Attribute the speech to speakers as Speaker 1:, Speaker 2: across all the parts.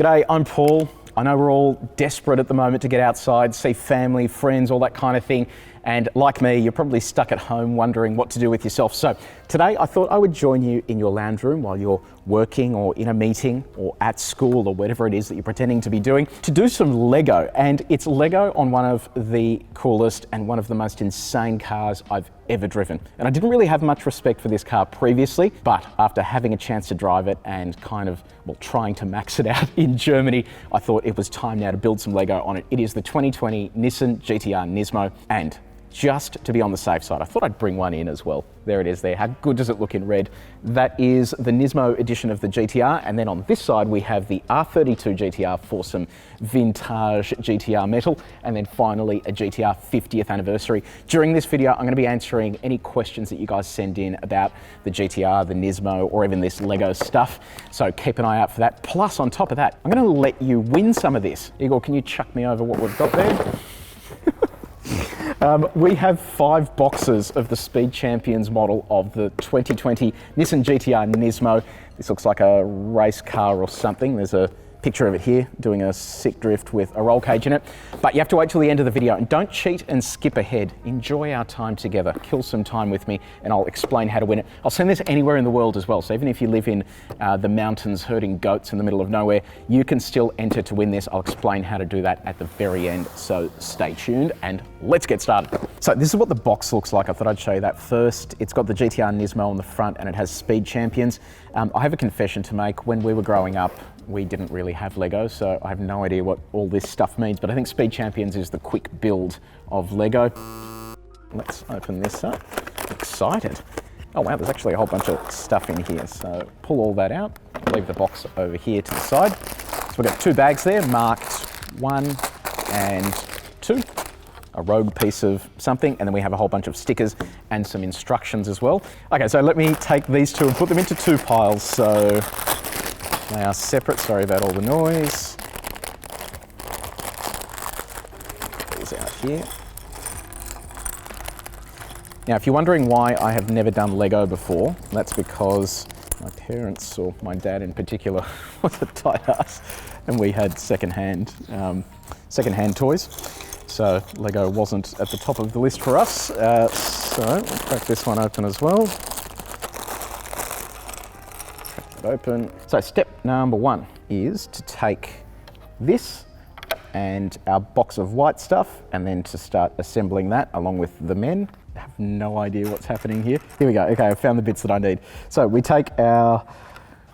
Speaker 1: G'day, I'm Paul. I know we're all desperate at the moment to get outside, see family, friends, all that kind of thing. And like me, you're probably stuck at home wondering what to do with yourself. So today I thought I would join you in your lounge room while you're working or in a meeting or at school or whatever it is that you're pretending to be doing to do some Lego. And it's Lego on one of the coolest and one of the most insane cars I've ever driven. And I didn't really have much respect for this car previously, but after having a chance to drive it and kind of, well, trying to max it out in Germany, I thought it was time now to build some Lego on it. It is the 2020 Nissan GT-R Nismo, and just to be on the safe side, I thought I'd bring one in as well. There it is there. How good does it look in red? That is the Nismo edition of the GT-R. And then on this side, we have the R32 GT-R for some vintage GT-R metal. And then finally, a GT-R 50th anniversary. During this video, I'm going to be answering any questions that you guys send in about the GT-R, the Nismo, or even this Lego stuff. So keep an eye out for that. Plus, on top of that, I'm going to let you win some of this. Igor, can you chuck me over what we've got there? We have 5 boxes of the Speed Champions model of the 2020 Nissan GT-R Nismo. This looks like a race car or something. There's a picture of it here doing a sick drift with a roll cage in it. But you have to wait till the end of the video and don't cheat and skip ahead. Enjoy our time together. Kill some time with me and I'll explain how to win it. I'll send this anywhere in the world as well. So even if you live in the mountains herding goats in the middle of nowhere, you can still enter to win this. I'll explain how to do that at the very end. So stay tuned and let's get started. So this is what the box looks like. I thought I'd show you that first. It's got the GT-R Nismo on the front and it has Speed Champions. I have a confession to make. When we were growing up, we didn't really have Lego, so I have no idea what all this stuff means, but I think Speed Champions is the quick build of Lego. Let's open this up. Excited. Oh wow, there's actually a whole bunch of stuff in here, so pull all that out. Leave the box over here to the side. So we've got 2 bags there, marked 1 and 2. A rogue piece of something, and then we have a whole bunch of stickers and some instructions as well. Okay, so let me take these 2 and put them into 2 piles. So they are separate, sorry about all the noise. Put these out here. Now, if you're wondering why I have never done Lego before, that's because my parents, or my dad in particular, was a tight ass, and we had secondhand toys. So Lego wasn't at the top of the list for us. So we'll crack this one open as well. Open. So step number 1 is to take this and our box of white stuff and then to start assembling that along with the men. I have no idea what's happening here. Here we go. Okay, I found the bits that I need. So we take our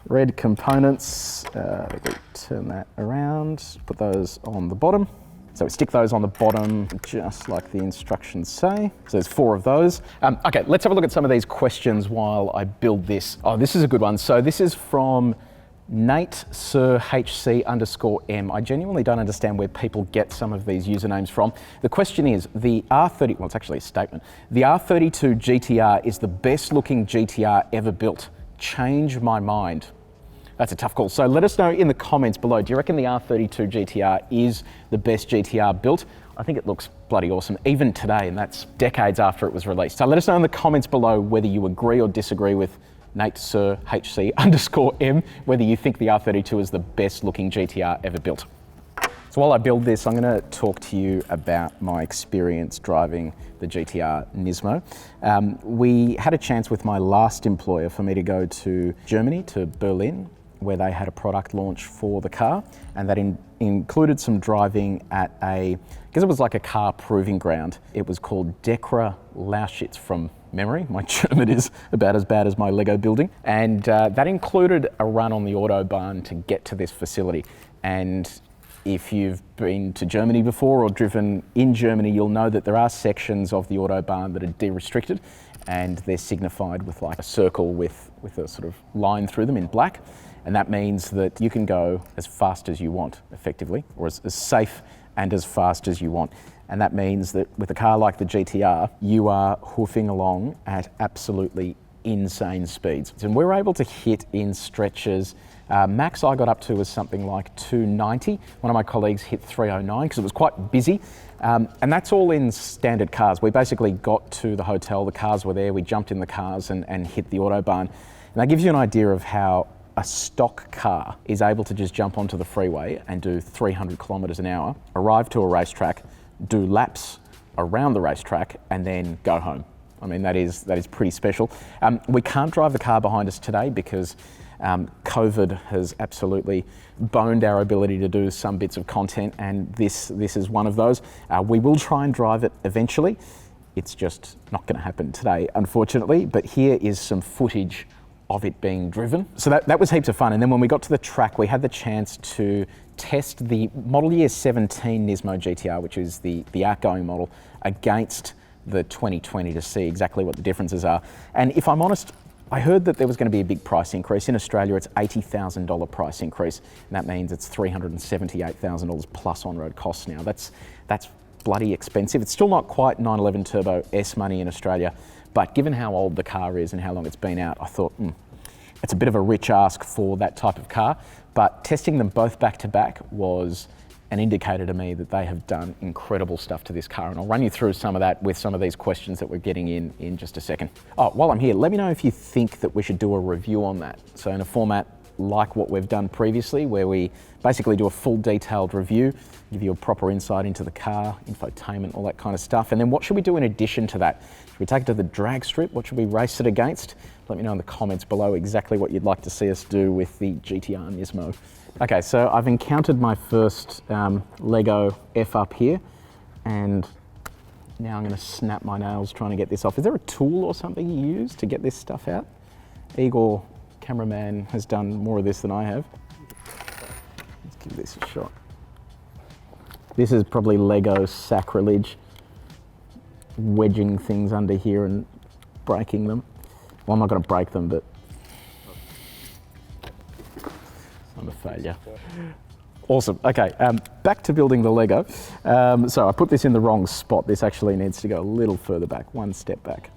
Speaker 1: red components, we turn that around, put those on the bottom. So we stick those on the bottom, just like the instructions say. So there's 4 of those. Okay, let's have a look at some of these questions while I build this. Oh, this is a good one. So this is from Nate Sir HC_M. I genuinely don't understand where people get some of these usernames from. The question is, the R30, well, it's actually a statement. The R32 GT-R is the best looking GT-R ever built. Change my mind. That's a tough call. So let us know in the comments below. Do you reckon the R32 GT-R is the best GT-R built? I think it looks bloody awesome, even today, and that's decades after it was released. So let us know in the comments below whether you agree or disagree with Nate Sir HC_M, whether you think the R32 is the best looking GT-R ever built. So while I build this, I'm going to talk to you about my experience driving the GT-R Nismo. We had a chance with my last employer for me to go to Germany, to Berlin, where they had a product launch for the car, and that included some driving at because it was like a car proving ground. It was called Dekra Lausitz from memory. My German is about as bad as my Lego building. And that included a run on the Autobahn to get to this facility. And if you've been to Germany before or driven in Germany, you'll know that there are sections of the Autobahn that are de-restricted, and they're signified with like a circle with a sort of line through them in black. And that means that you can go as fast as you want, effectively, or as safe and as fast as you want. And that means that with a car like the GT-R, you are hoofing along at absolutely insane speeds. And we're able to hit in stretches. Max I got up to was something like 290. One of my colleagues hit 309 because it was quite busy. And that's all in standard cars. We basically got to the hotel, the cars were there, we jumped in the cars and hit the Autobahn. And that gives you an idea of how a stock car is able to just jump onto the freeway and do 300 kilometers an hour, arrive to a racetrack, do laps around the racetrack, and then go home. I mean, that is pretty special. We can't drive the car behind us today because COVID has absolutely boned our ability to do some bits of content, and this is one of those. We will try and drive it eventually. It's just not going to happen today, unfortunately, but here is some footage of it being driven. So that was heaps of fun. And then when we got to the track, we had the chance to test the model year 17 Nismo GTR, which is the outgoing model, against the 2020 to see exactly what the differences are. And if I'm honest, I heard that there was going to be a big price increase. In Australia, it's $80,000 price increase, and that means it's $378,000 plus on-road costs now. That's bloody expensive. It's still not quite 911 Turbo S money in Australia, but given how old the car is and how long it's been out, I thought, it's a bit of a rich ask for that type of car. But testing them both back to back was an indicator to me that they have done incredible stuff to this car. And I'll run you through some of that with some of these questions that we're getting in just a second. Oh, while I'm here, let me know if you think that we should do a review on that. So in a format like what we've done previously, where we basically do a full detailed review, give you a proper insight into the car, infotainment, all that kind of stuff. And then what should we do in addition to that? Should we take it to the drag strip? What should we race it against? Let me know in the comments below exactly what you'd like to see us do with the GTR Nismo. Okay, so I've encountered my first Lego F up here, and now I'm going to snap my nails trying to get this off. Is there a tool or something you use to get this stuff out? Igor, cameraman, has done more of this than I have. Let's give this a shot. This is probably Lego sacrilege, wedging things under here and breaking them. Well, I'm not going to break them, but I'm a failure. Awesome. Okay, back to building the Lego. So I put this in the wrong spot. This actually needs to go a little further back, one step back.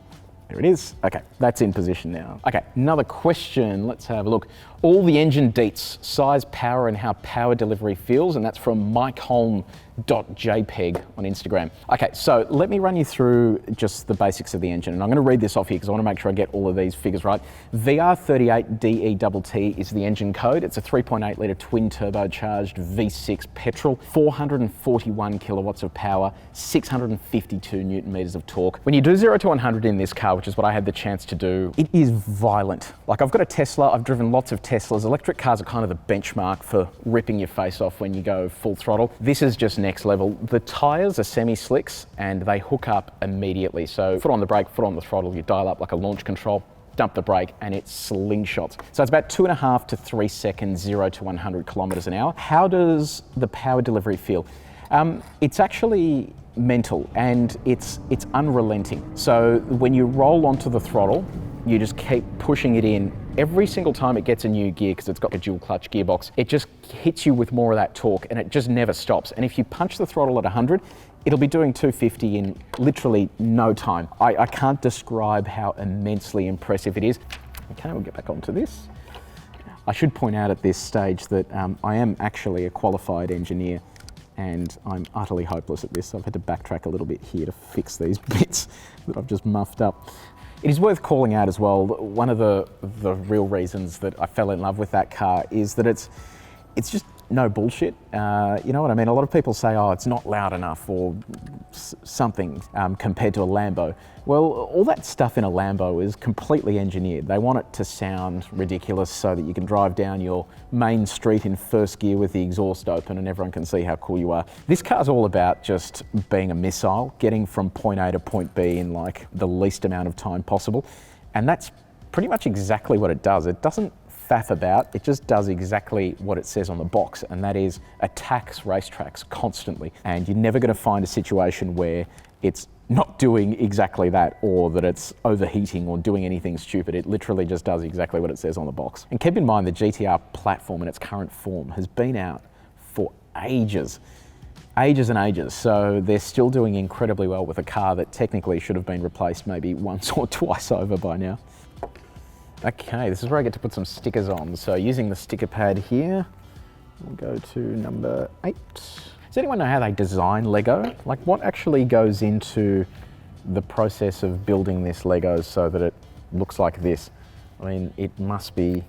Speaker 1: There it is. Okay, that's in position now. Okay, another question. Let's have a look. All the engine deets, size, power, and how power delivery feels, and that's from mikeholm.jpg on Instagram. Okay, so let me run you through just the basics of the engine, and I'm going to read this off here because I want to make sure I get all of these figures right. VR38DETT is the engine code. It's a 3.8 litre twin turbocharged V6 petrol, 441 kilowatts of power, 652 newton meters of torque. When you do 0 to 100 in this car, which is what I had the chance to do, it is violent. Like, I've got a Tesla, I've driven lots of Teslas. Electric cars are kind of the benchmark for ripping your face off when you go full throttle. This is just next level. The tires are semi-slicks and they hook up immediately. So foot on the brake, foot on the throttle, you dial up like a launch control, dump the brake, and it slingshots. So it's about 2.5 to 3 seconds, 0 to 100 kilometers an hour. How does the power delivery feel? It's actually mental, and it's unrelenting. So when you roll onto the throttle, you just keep pushing it in. Every single time it gets a new gear, because it's got a dual clutch gearbox, it just hits you with more of that torque, and it just never stops. And if you punch the throttle at 100, it'll be doing 250 in literally no time. I can't describe how immensely impressive it is. Okay, we'll get back onto this. I should point out at this stage that I am actually a qualified engineer, and I'm utterly hopeless at this. I've had to backtrack a little bit here to fix these bits that I've just muffed up. It is worth calling out as well, one of the real reasons that I fell in love with that car is that it's just no bullshit. You know what I mean? A lot of people say, oh, it's not loud enough or something compared to a Lambo. Well, all that stuff in a Lambo is completely engineered. They want it to sound ridiculous so that you can drive down your main street in first gear with the exhaust open and everyone can see how cool you are. This car's all about just being a missile, getting from point A to point B in like the least amount of time possible. And that's pretty much exactly what it does. It doesn't faff about, it just does exactly what it says on the box, and that is attacks racetracks constantly. And you're never going to find a situation where it's not doing exactly that, or that it's overheating or doing anything stupid. It literally just does exactly what it says on the box. And keep in mind, the GTR platform in its current form has been out for ages and ages. So they're still doing incredibly well with a car that technically should have been replaced maybe once or twice over by now. Okay, this is where I get to put some stickers on. So using the sticker pad here, we'll go to number 8. Does anyone know how they design Lego? Like, what actually goes into the process of building this Lego so that it looks like this? I mean, it must be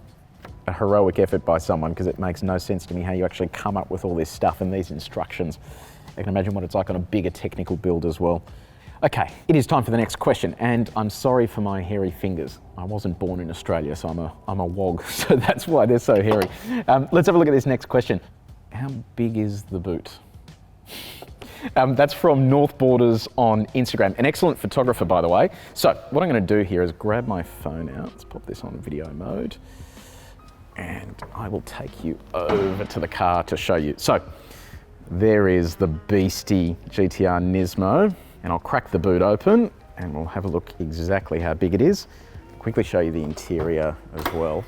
Speaker 1: a heroic effort by someone, because it makes no sense to me how you actually come up with all this stuff and these instructions. I can imagine what it's like on a bigger technical build as well. Okay, it is time for the next question, and I'm sorry for my hairy fingers. I wasn't born in Australia, so I'm a wog, so that's why they're so hairy. Let's have a look at this next question. How big is the boot? That's from North Borders on Instagram, an excellent photographer, by the way. So what I'm going to do here is grab my phone out. Let's pop this on video mode, and I will take you over to the car to show you. So there is the beastie GTR Nismo, and I'll crack the boot open and we'll have a look exactly how big it is. Quickly show you the interior as well.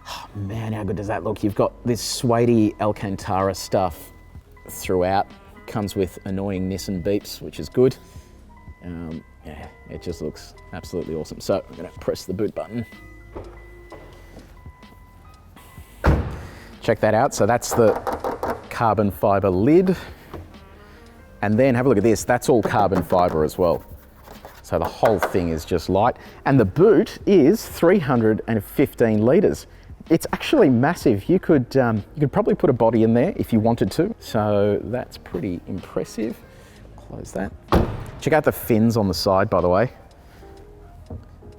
Speaker 1: Oh, man, how good does that look? You've got this suede Alcantara stuff throughout. Comes with annoying Nissan beeps, which is good. Yeah, it just looks absolutely awesome. So I'm gonna press the boot button. Check that out. So that's the carbon fiber lid. And then have a look at this. That's all carbon fiber as well. So the whole thing is just light. And the boot is 315 litres. It's actually massive. You could probably put a body in there if you wanted to. So that's pretty impressive. Close that. Check out the fins on the side, by the way.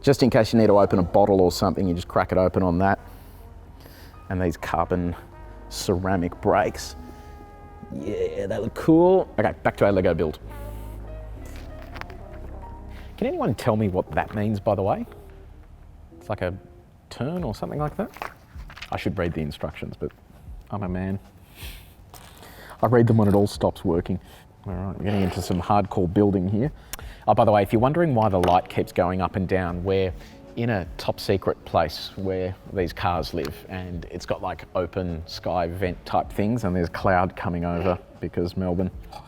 Speaker 1: Just in case you need to open a bottle or something, you just crack it open on that. And these carbon ceramic brakes. Yeah, they look cool. Okay, back to our Lego build. Can anyone tell me what that means, by the way? It's like a turn or something like that? I should read the instructions, but I'm a man. I read them when it all stops working. All right, we're getting into some hardcore building here. Oh, by the way, if you're wondering why the light keeps going up and down, we're in a top secret place where these cars live, and it's got like open sky vent type things, and there's cloud coming over because Melbourne. Oh,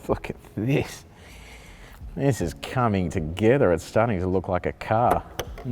Speaker 1: look at this. This is coming together. It's starting to look like a car.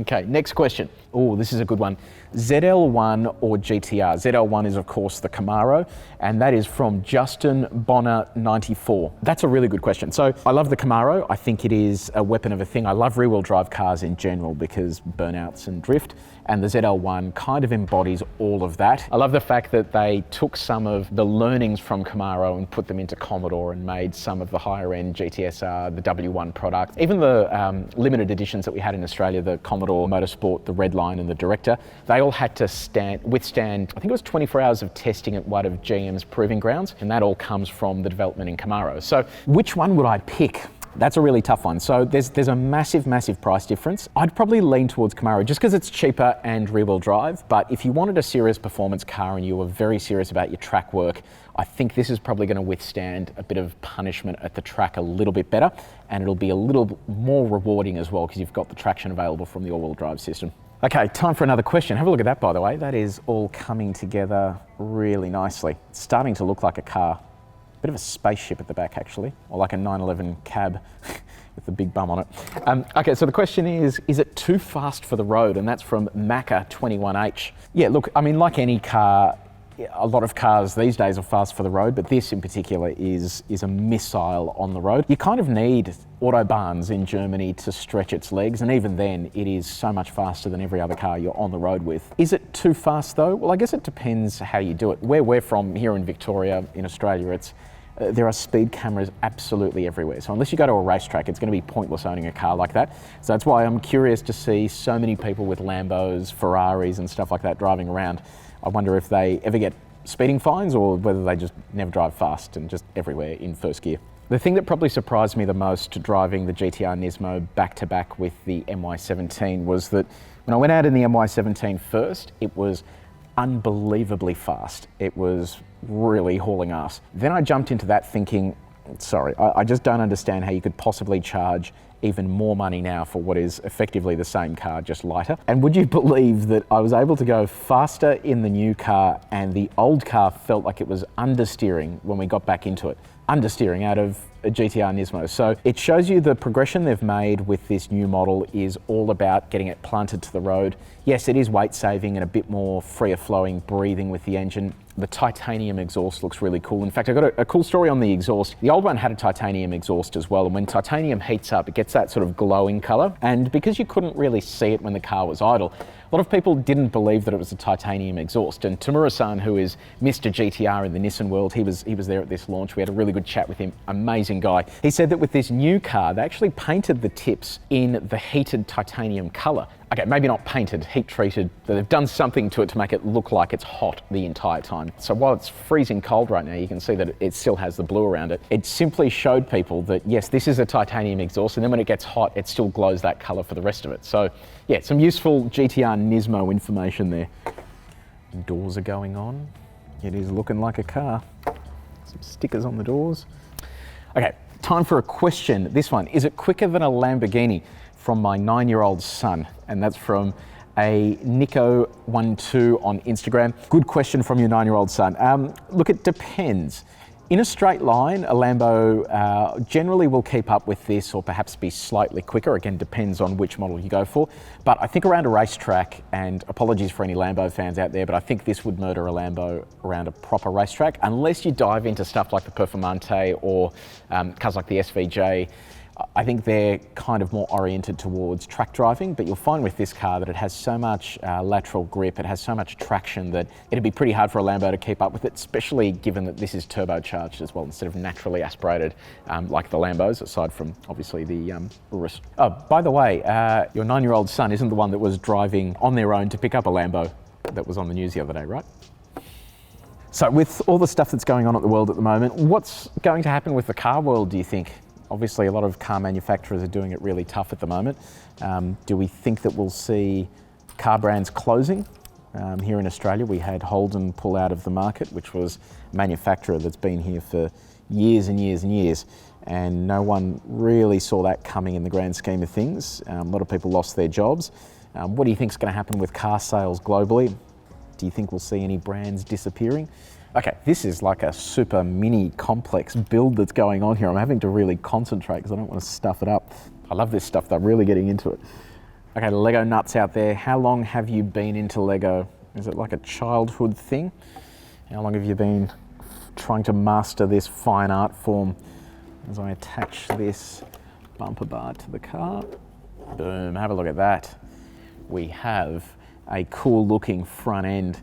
Speaker 1: Okay, next question. Oh, this is a good one. ZL1 or GTR? ZL1 is, of course, the Camaro, and that is from Justin Bonner 94. That's a really good question. So I love the Camaro. I think it is a weapon of a thing. I love rear-wheel drive cars in general because burnouts and drift, and the ZL1 kind of embodies all of that. I love the fact that they took some of the learnings from Camaro and put them into Commodore and made some of the higher-end GTSR, the W1 product. Even the limited editions that we had in Australia, the Commodore Motorsport, the Redline and the Director, they all had to withstand, I think it was 24 hours of testing at one of GM's proving grounds, and that all comes from the development in Camaro. So which one would I pick? That's a really tough one. So there's a massive, massive price difference. I'd probably lean towards Camaro just because it's cheaper and rear-wheel drive. But if you wanted a serious performance car and you were very serious about your track work, I think this is probably going to withstand a bit of punishment at the track a little bit better, and it'll be a little more rewarding as well because you've got the traction available from the all-wheel drive system. Okay, time for another question. Have a look at that, by the way. That is all coming together really nicely. It's starting to look like a car. Bit of a spaceship at the back, actually, or like a 911 cab with the big bum on it. Okay, so the question is it too fast for the road? And that's from Macca21H. Yeah, look, I mean, like any car, a lot of cars these days are fast for the road, but this in particular is a missile on the road. You kind of need autobahns in Germany to stretch its legs, and even then it is so much faster than every other car you're on the road with. Is it too fast though? Well, I guess it depends how you do it. Where we're from here in Victoria, in Australia, there are speed cameras absolutely everywhere. So unless you go to a racetrack, it's going to be pointless owning a car like that. So that's why I'm curious to see so many people with Lambos, Ferraris and stuff like that driving around. I wonder if they ever get speeding fines or whether they just never drive fast and just everywhere in first gear. The thing that probably surprised me the most driving the GTR Nismo back to back with the MY17 was that when I went out in the MY17 first, it was unbelievably fast. It was really hauling ass. Then I jumped into that thinking, sorry, I just don't understand how you could possibly charge even more money now for what is effectively the same car, just lighter. And would you believe that I was able to go faster in the new car and the old car felt like it was understeering when we got back into it. Understeering out of a GTR Nismo. So it shows you the progression they've made with this new model is all about getting it planted to the road. Yes, it is weight saving and a bit more freer flowing breathing with the engine. The titanium exhaust looks really cool. In fact, I got a cool story on the exhaust. The old one had a titanium exhaust as well, and when titanium heats up, it gets that sort of glowing color. And because you couldn't really see it when the car was idle, A lot of people didn't believe that it was a titanium exhaust, and Tamura-san, who is Mr. GTR in the Nissan world, he was there at this launch. We had a really good chat with him. Amazing guy. He said that with this new car, they actually painted the tips in the heated titanium colour. Okay, maybe not painted, heat treated. They've done something to it to make it look like it's hot the entire time. So while it's freezing cold right now, you can see that it still has the blue around it. It simply showed people that yes, this is a titanium exhaust, and then when it gets hot, it still glows that colour for the rest of it. So yeah, some useful GTR Nismo information there. Doors are going on. It is looking like a car. Some stickers on the doors. Okay, time for a question. This one, is it quicker than a Lamborghini? From my 9-year-old son, and that's from a Nico12 on Instagram. Good question from your 9-year-old son. Look, it depends. In a straight line, a Lambo generally will keep up with this or perhaps be slightly quicker. Again, depends on which model you go for. But I think around a racetrack, and apologies for any Lambo fans out there, but I think this would murder a Lambo around a proper racetrack, unless you dive into stuff like the Performante or cars like the SVJ. I think they're kind of more oriented towards track driving, but you'll find with this car that it has so much lateral grip, it has so much traction that it'd be pretty hard for a Lambo to keep up with it, especially given that this is turbocharged as well instead of naturally aspirated like the Lambos, aside from obviously the Urus. Oh, by the way, your 9-year-old son isn't the one that was driving on their own to pick up a Lambo that was on the news the other day, right? So with all the stuff that's going on at the world at the moment, what's going to happen with the car world, do you think? Obviously, a lot of car manufacturers are doing it really tough at the moment. Do we think that we'll see car brands closing? Here in Australia, we had Holden pull out of the market, which was a manufacturer that's been here for years and years and years, and no one really saw that coming in the grand scheme of things. A lot of people lost their jobs. What do you think is going to happen with car sales globally? Do you think we'll see any brands disappearing? Okay, this is like a super mini complex build that's going on here. I'm having to really concentrate because I don't want to stuff it up. I love this stuff, though, really getting into it. Okay, Lego nuts out there. How long have you been into Lego? Is it like a childhood thing? How long have you been trying to master this fine art form? As I attach this bumper bar to the car. Boom, have a look at that. We have a cool looking front end.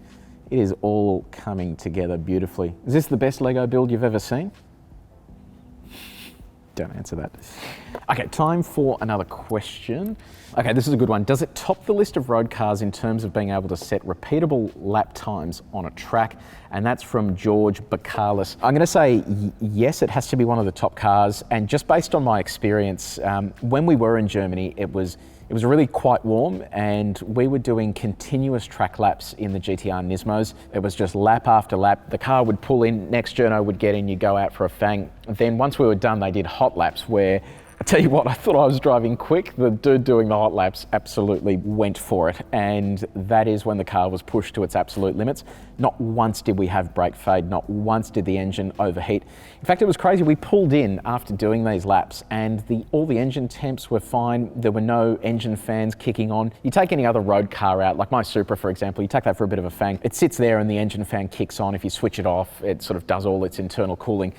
Speaker 1: It is all coming together beautifully. Is this the best Lego build you've ever seen? Don't answer that. Okay, time for another question. Okay, this is a good one. Does it top the list of road cars in terms of being able to set repeatable lap times on a track? And that's from George Bakalis. I'm going to say yes, it has to be one of the top cars. And just based on my experience, when we were in Germany, it was really quite warm, and we were doing continuous track laps in the GTR Nismos. It was just lap after lap. The car would pull in, next journo would get in, you go out for a fang. Then once we were done, they did hot laps where, I tell you what, I thought I was driving quick. The dude doing the hot laps absolutely went for it, and that is when the car was pushed to its absolute limits. Not once did we have brake fade, not once did the engine overheat. In fact, it was crazy. We pulled in after doing these laps, and all the engine temps were fine. There were no engine fans kicking on. You take any other road car out, like my Supra, for example, you take that for a bit of a fang. It sits there and the engine fan kicks on. If you switch it off, it sort of does all its internal cooling.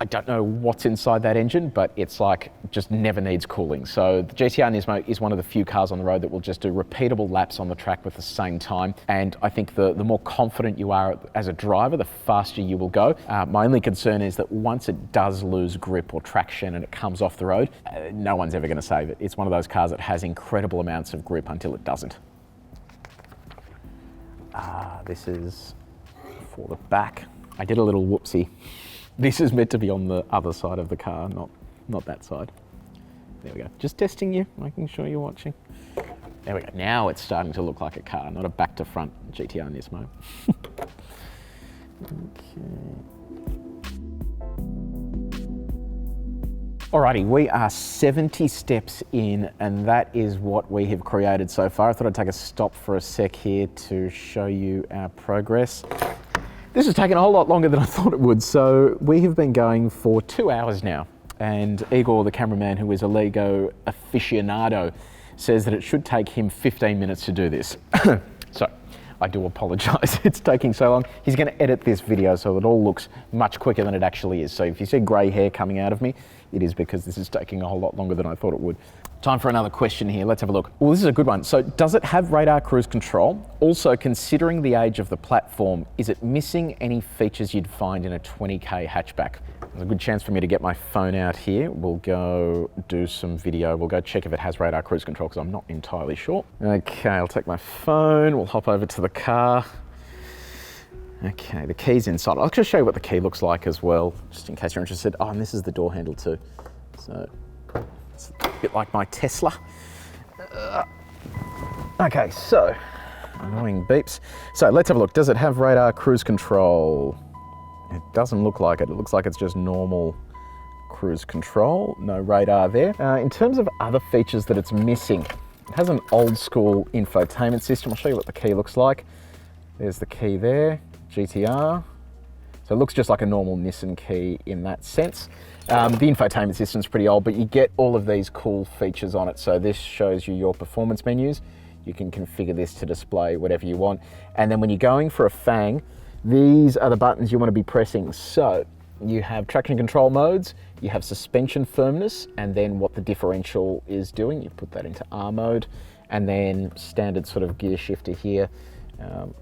Speaker 1: I don't know what's inside that engine, but it's like just never needs cooling. So the GTR Nismo is one of the few cars on the road that will just do repeatable laps on the track with the same time. And I think the more confident you are as a driver, the faster you will go. My only concern is that once it does lose grip or traction and it comes off the road, no one's ever going to save it. It's one of those cars that has incredible amounts of grip until it doesn't. This is for the back. I did a little whoopsie. This is meant to be on the other side of the car, not that side. There we go. Just testing you, making sure you're watching. There we go. Now it's starting to look like a car, not a back to front GTR Nismo. Okay. Alrighty, we are 70 steps in, and that is what we have created so far. I thought I'd take a stop for a sec here to show you our progress. This has taken a whole lot longer than I thought it would. So we have been going for 2 hours now, and Igor, the cameraman, who is a Lego aficionado, says that it should take him 15 minutes to do this. So I do apologize, it's taking so long. He's going to edit this video so it all looks much quicker than it actually is. So if you see grey hair coming out of me, it is because this is taking a whole lot longer than I thought it would. Time for another question here. Let's have a look. Well, this is a good one. So does it have radar cruise control? Also, considering the age of the platform, is it missing any features you'd find in a 20K hatchback? There's a good chance for me to get my phone out here. We'll go do some video. We'll go check if it has radar cruise control because I'm not entirely sure. Okay, I'll take my phone. We'll hop over to the car. Okay, the key's inside. I'll just show you what the key looks like as well, just in case you're interested. Oh, and this is the door handle too. So it's a bit like my Tesla. Okay, so annoying beeps. So let's have a look. Does it have radar cruise control? It doesn't look like it. It looks like it's just normal cruise control. No radar there. In terms of other features that it's missing, it has an old school infotainment system. I'll show you what the key looks like. There's the key there, GTR. So it looks just like a normal Nissan key in that sense. The infotainment system's pretty old, but you get all of these cool features on it. So this shows you your performance menus. You can configure this to display whatever you want. And then when you're going for a Fang, these are the buttons you want to be pressing. So you have traction control modes, you have suspension firmness, and then what the differential is doing. You put that into R mode, and then standard sort of gear shifter here,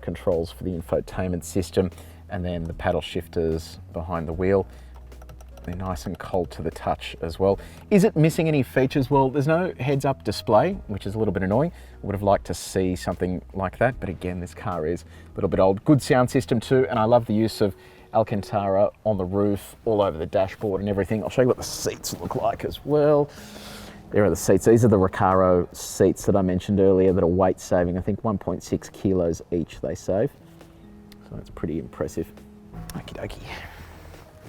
Speaker 1: controls for the infotainment system, and then the paddle shifters behind the wheel. They're nice and cold to the touch as well. Is it missing any features? Well, there's no heads-up display, which is a little bit annoying. I would have liked to see something like that, but again, this car is a little bit old. Good sound system too, and I love the use of Alcantara on the roof, all over the dashboard and everything. I'll show you what the seats look like as well. There are the seats. These are the Recaro seats that I mentioned earlier that are weight saving. I think 1.6 kilos each they save. So it's pretty impressive. Okie dokie.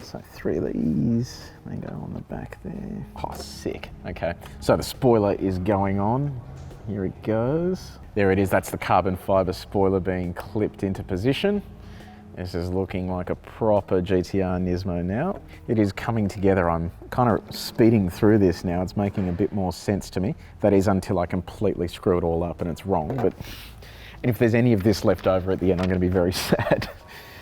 Speaker 1: So 3 of these, they go on the back there. Oh, sick. Okay, so the spoiler is going on. Here it goes. There it is, that's the carbon fiber spoiler being clipped into position. This is looking like a proper GTR Nismo now. It is coming together. I'm kind of speeding through this now. It's making a bit more sense to me. That is until I completely screw it all up and it's wrong. But and if there's any of this left over at the end, I'm going to be very sad.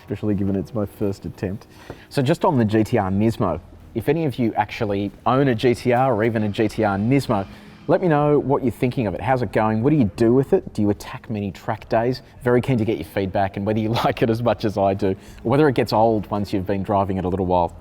Speaker 1: Especially given it's my first attempt. So just on the GTR Nismo, if any of you actually own a GTR or even a GTR Nismo, let me know what you're thinking of it. How's it going? What do you do with it? Do you attack many track days? Very keen to get your feedback and whether you like it as much as I do, or whether it gets old once you've been driving it a little while.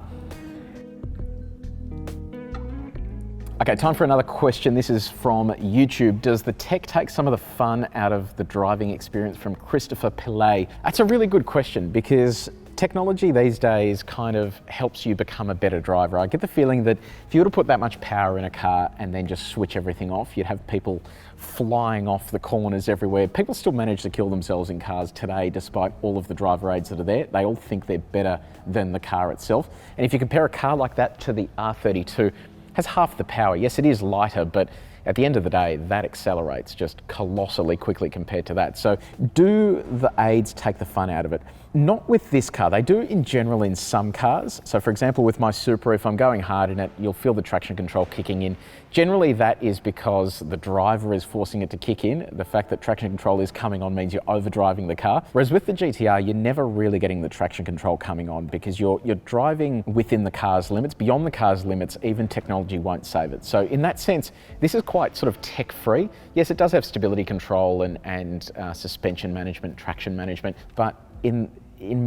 Speaker 1: Okay, time for another question. This is from YouTube. Does the tech take some of the fun out of the driving experience? From Christopher Pillay. That's a really good question because technology these days kind of helps you become a better driver. I get the feeling that if you were to put that much power in a car and then just switch everything off, you'd have people flying off the corners everywhere. People still manage to kill themselves in cars today despite all of the driver aids that are there. They all think they're better than the car itself. And if you compare a car like that to the R32, has half the power. Yes, it is lighter, but at the end of the day, that accelerates just colossally quickly compared to that. So do the aids take the fun out of it? Not with this car. They do in general in some cars. So for example, with my Supra, if I'm going hard in it, you'll feel the traction control kicking in. Generally, that is because the driver is forcing it to kick in. The fact that traction control is coming on means you're overdriving the car. Whereas with the GTR, you're never really getting the traction control coming on because you're driving within the car's limits. Beyond the car's limits, even technology won't save it. So in that sense, this is quite sort of tech-free. Yes, it does have stability control and suspension management, traction management, but in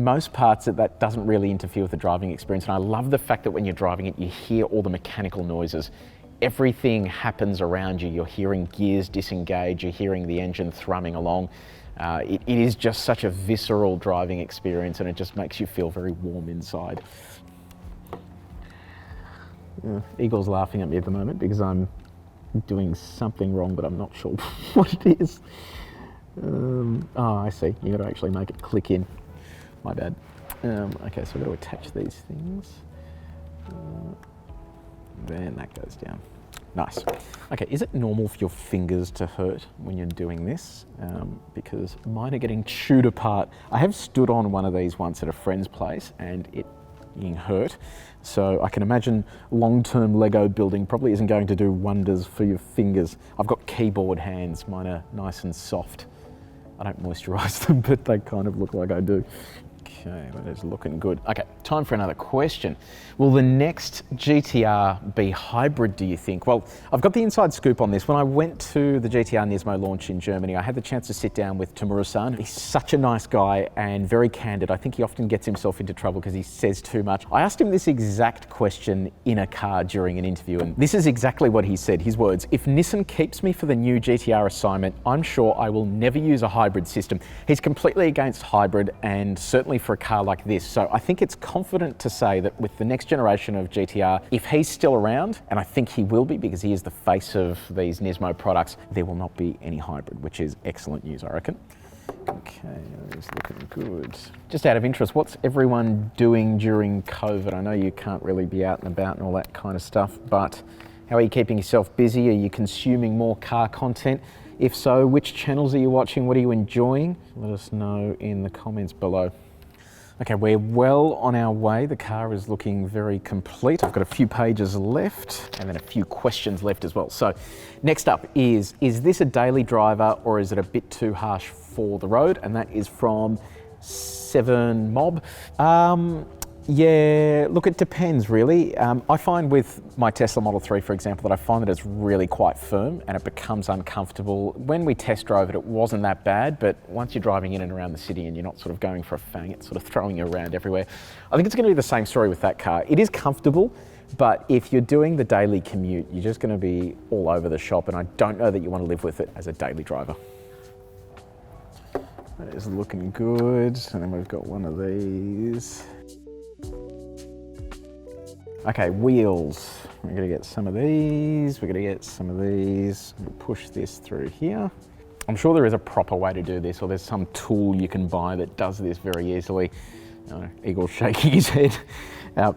Speaker 1: most parts that doesn't really interfere with the driving experience. And I love the fact that when you're driving it, you hear all the mechanical noises. Everything happens around you. You're hearing gears disengage, you're hearing the engine thrumming along. It is just such a visceral driving experience and it just makes you feel very warm inside. Eagle's laughing at me at the moment because I'm doing something wrong, but I'm not sure what it is. Oh, I see. You got to actually make it click in. My bad. Okay, so I've got to attach these things. Then that goes down. Nice. Okay, is it normal for your fingers to hurt when you're doing this? Because mine are getting chewed apart. I have stood on one of these once at a friend's place and it hurt. So I can imagine long-term Lego building probably isn't going to do wonders for your fingers. I've got keyboard hands. Mine are nice and soft. I don't moisturize them, but they kind of look like I do. Okay, that is looking good. Okay, time for another question. Will the next GTR be hybrid, do you think? Well, I've got the inside scoop on this. When I went to the GTR Nismo launch in Germany, I had the chance to sit down with Tamura-san. He's such a nice guy and very candid. I think he often gets himself into trouble because he says too much. I asked him this exact question in a car during an interview, and this is exactly what he said. His words: "If Nissan keeps me for the new GTR assignment, I'm sure I will never use a hybrid system." He's completely against hybrid, and certainly for a car like this. So I think it's confident to say that with the next generation of GTR, if he's still around, and I think he will be because he is the face of these Nismo products, there will not be any hybrid, which is excellent news, I reckon. Okay, it's looking good. Just out of interest, what's everyone doing during COVID? I know you can't really be out and about and all that kind of stuff, but how are you keeping yourself busy? Are you consuming more car content? If so, which channels are you watching? What are you enjoying? Let us know in the comments below. Okay, we're well on our way. The car is looking very complete. I've got a few pages left and then a few questions left as well. So next up is this a daily driver or is it a bit too harsh for the road? And that is from 7 Mob. Yeah, look, it depends really. I find with my Tesla Model 3, for example, that I find that it's really quite firm and it becomes uncomfortable. When we test drove it, it wasn't that bad, but once you're driving in and around the city and you're not sort of going for a fang, it's sort of throwing you around everywhere. I think it's going to be the same story with that car. It is comfortable, but if you're doing the daily commute, you're just going to be all over the shop, and I don't know that you want to live with it as a daily driver. That is looking good. And then we've got one of these. Okay, wheels. We're gonna get some of these, we're gonna get some of these. We'll push this through here. I'm sure there is a proper way to do this, or there's some tool you can buy that does this very easily. Eagle's shaking his head.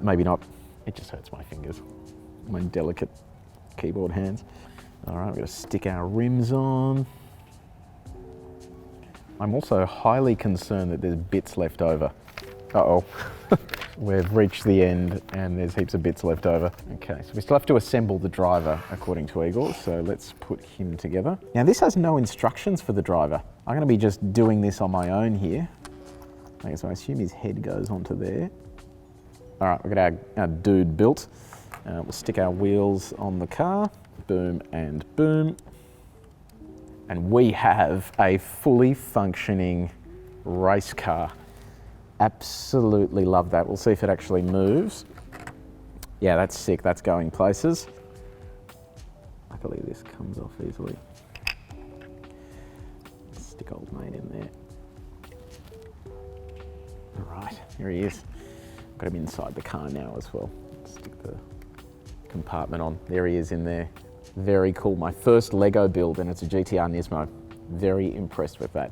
Speaker 1: Maybe not, it just hurts my fingers, my delicate keyboard hands. All right, we're gonna stick our rims on. I'm also highly concerned that there's bits left over. Uh-oh. We've reached the end and there's heaps of bits left over. Okay, so we still have to assemble the driver according to Eagle, so let's put him together. Now this has no instructions for the driver. I'm gonna be just doing this on my own here. Okay, so I assume his head goes onto there. All right, we've got our dude built. We'll stick our wheels on the car, boom and boom. And we have a fully functioning race car. Absolutely love that. We'll see if it actually moves. Yeah, that's sick. That's going places. Luckily this comes off easily. Stick old mate in there. All right, here he is. Got him inside the car now as well. Stick the compartment on. There he is in there. Very cool. My first Lego build, and it's a GTR Nismo. Very impressed with that.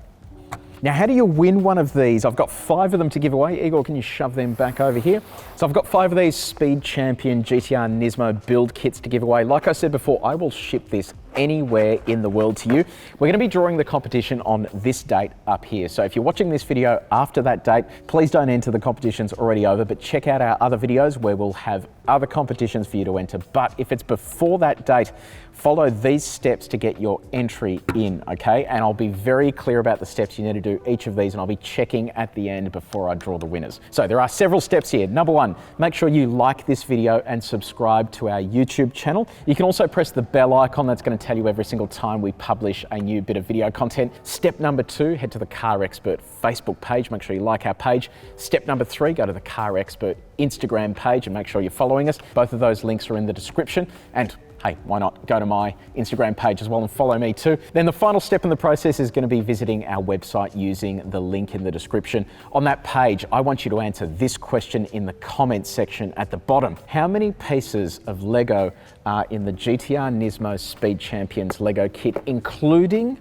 Speaker 1: Now, how do you win one of these? I've got 5 of them to give away. Igor, can you shove them back over here? So I've got 5 of these Speed Champion GTR Nismo build kits to give away. Like I said before, I will ship this anywhere in the world to you. We're going to be drawing the competition on this date up here. So if you're watching this video after that date, please don't enter. The competition's already over, but check out our other videos where we'll have other competitions for you to enter. But if it's before that date, follow these steps to get your entry in, okay? And I'll be very clear about the steps you need to do each of these, and I'll be checking at the end before I draw the winners. So there are several steps here. Number 1, make sure you like this video and subscribe to our YouTube channel. You can also press the bell icon. That's going to tell you every single time we publish a new bit of video content. Step number 2, head to the CarExpert Facebook page. Make sure you like our page. Step number 3, go to the CarExpert Instagram page and make sure you're following us. Both of those links are in the description. And hey, why not go to my Instagram page as well and follow me too. Then the final step in the process is going to be visiting our website using the link in the description. On that page, I want you to answer this question in the comments section at the bottom. How many pieces of Lego are in the GTR Nismo Speed Champions Lego kit, including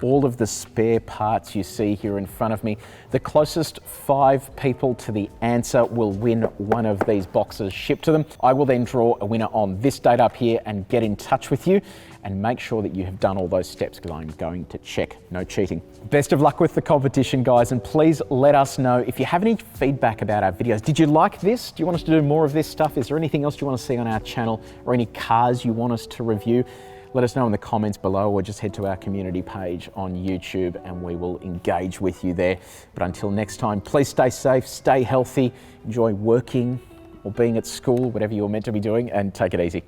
Speaker 1: all of the spare parts you see here in front of me? The closest 5 people to the answer will win one of these boxes shipped to them. I will then draw a winner on this date up here and get in touch with you and make sure that you have done all those steps, because I'm going to check. No cheating. Best of luck with the competition, guys, and please let us know if you have any feedback about our videos. Did you like this? Do you want us to do more of this stuff? Is there anything else you want to see on our channel, or any cars you want us to review? let us know in the comments below, or just head to our community page on YouTube and we will engage with you there. But until next time, please stay safe, stay healthy, enjoy working or being at school, whatever you're meant to be doing, and take it easy.